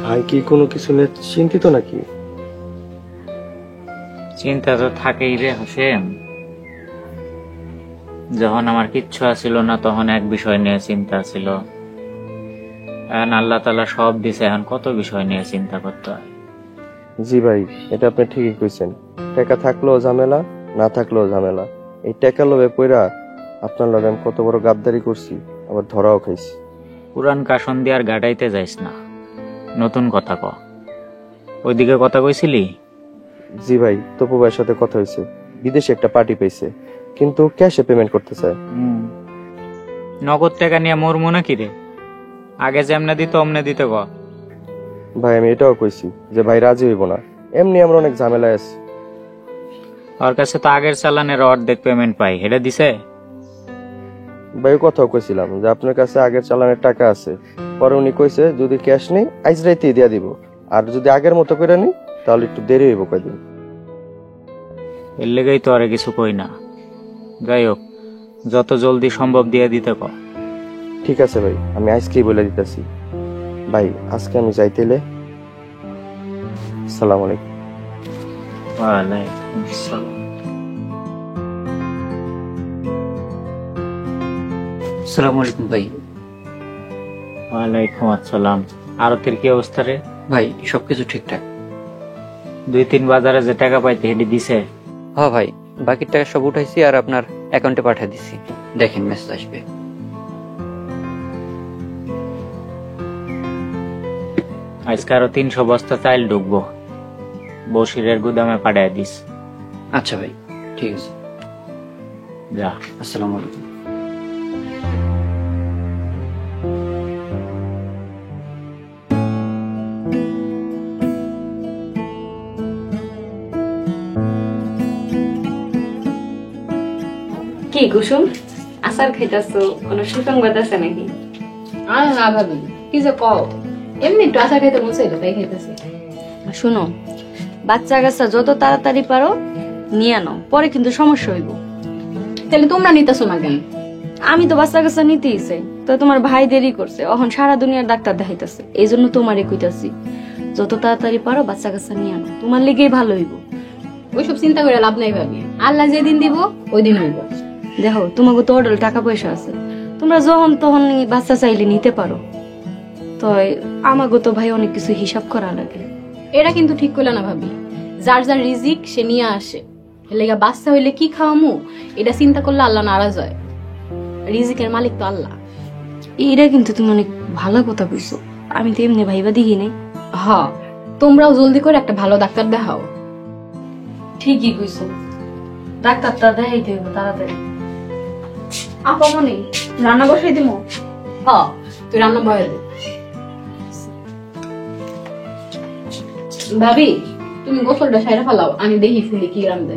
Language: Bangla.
ভাই কি কোনো কিছু নিয়ে চিন্তিত নাকি? চিন্তা তো থাকেই রে হোসেন। যখন আমার কিচ্ছু আসিল না তখন এক বিষয় নিয়ে চিন্তা ছিল, এখন আল্লাহ তাআলা সব দিছে, এখন কত বিষয় নিয়ে চিন্তা করতে হয়। জি ভাই, এটা আপনি ঠিকই কইছেন। টাকা থাকলেও ঝামেলা, না থাকলেও ঝামেলা। এই টাকা লোভে পইরা আপনার লগে আমি কত বড় গাদ্দারি করছি, আবার ধরাও খাইছি। পুরান কাশন দিয়ে আর গাড়াইতে যাইস না, নতুন কথা ক। ওইদিকে কথা কইছিলি? জি ভাই, তপু ভাইয়ের সাথে কথা হয়েছে, বিদেশে একটা পার্টি পেয়েছে, কিন্তু ক্যাশে পেমেন্ট করতে চায়। নগদ টাকা নিয়ে মোর মনে কি রে, আগে যেমনে দিত অমনে দিতে ক। ভাই আমি এটাও কইছি যে ভাই রাজি হইব না, এমনি আমরা অনেক ঝামেলায় আছি। ওর কাছে তো আগের চালানের অর্ধেক পেমেন্ট পাই, এটা দিছে। ভাই কথাও কইছিলাম যে আপনার কাছে আগের চালানের টাকা আছে, পরে উনি কইছে যদি ক্যাশ নেই আইজ রাইতেই দিয়া দিব, আর যদি আগের মতো করে নিই তাহলে একটু দেরি হইব কয়দিন। এর লেগেই তো আরে কিছু কই না। যাই হোক, যত জলদি সম্ভব দিয়ে দিতে ক। ঠিক আছে ভাই, আমি আজকেই বলে দিতেছি। ভাই আজকে আমি যাইতেলে। আসসালামু আলাইকুম। ওয়ালাইকুম আসসালাম। আসসালামু আলাইকুম ভাই। ওয়ালাইকুম আসসালাম। আরতের কি অবস্থা রে? ভাই সবকিছু ঠিকঠাক। 2-3 বাজারে যে টাকা পাইতে হেডি দিছে? হ্যাঁ ভাই, বাকি টাকা সব উঠাইছি আর আপনার অ্যাকাউন্টে পাঠিয়ে দিছি, দেখেন মেসেজ আসবে। আজকে আরো 300 বস্তা চাইল ঢুকবো, বসিরের গুদামে পাঠায় দিস। আচ্ছা ভাই, ঠিক আছে। যা। আসসালামু আলাইকুম। কি কুসুম, আচার খাইতাছো? কোনো সুসংবাদ আছে নাকি? আর না ভাবি, কি যে কও, এমনি একটু আচার খাইতে মন চাইলো তাই খাইতেছি। শোনো, বাচ্চা কাচ্চা যত তাড়াতাড়ি পারো নিয়ে আনো, পরে কিন্তু সমস্যা হইব। তাহলে তোমরা নিতেছো না কেন? আমি তো বাচ্চা কাচ্চা নিতেই চাই, তো তোমার ভাই দেরি করছে, এখন সারা দুনিয়ার ডাক্তার দেখাইতেছে, এই জন্য তোমারে কইতাছি যত তাড়াতাড়ি পারো বাচ্চা কাচ্চা নিয়ে আনো, তোমার লিগেই ভালো হইব। ওইসব চিন্তা করে লাভ নাই ভাবি, আল্লাহ যেদিন দিব ওই দিন হইব। দেখো তোমাকে তো অডল টাকা পয়সা আছে, তোমরা যখন তখন বাচ্চা চাইলে নিতে পারো, তো আমাকে তো ভাই অনেক কিছু হিসাব করা লাগে। এটা কিন্তু ঠিক করলে না ভাবি, যার যার রিজিক সে নিয়ে আসে, লেগা বাচ্চা হইলে কি খাওয়ামু এটা চিন্তা করলে আল্লাহ নারাজ হয়। রিজিকের মালিক তো আল্লাহ। এইটা কিন্তু তুমি অনেক ভালো কথা কইছো, আমি তো এমনি ভাইবা দেখি নাই। হ, তোমরাও জলদি করে একটা ভালো ডাক্তার দেখাও। ঠিকই কইছো, ডাক্তারটা দেখাইতে হইব তাড়াতাড়ি। আপা মনে রান্না বসাই দিমু? হ, তুই রান্না বয়ে দে। ভাবি তুমি গোসলটা সাইরা ফেলাও, আমি দেখি ফুলি কি রান্ধে।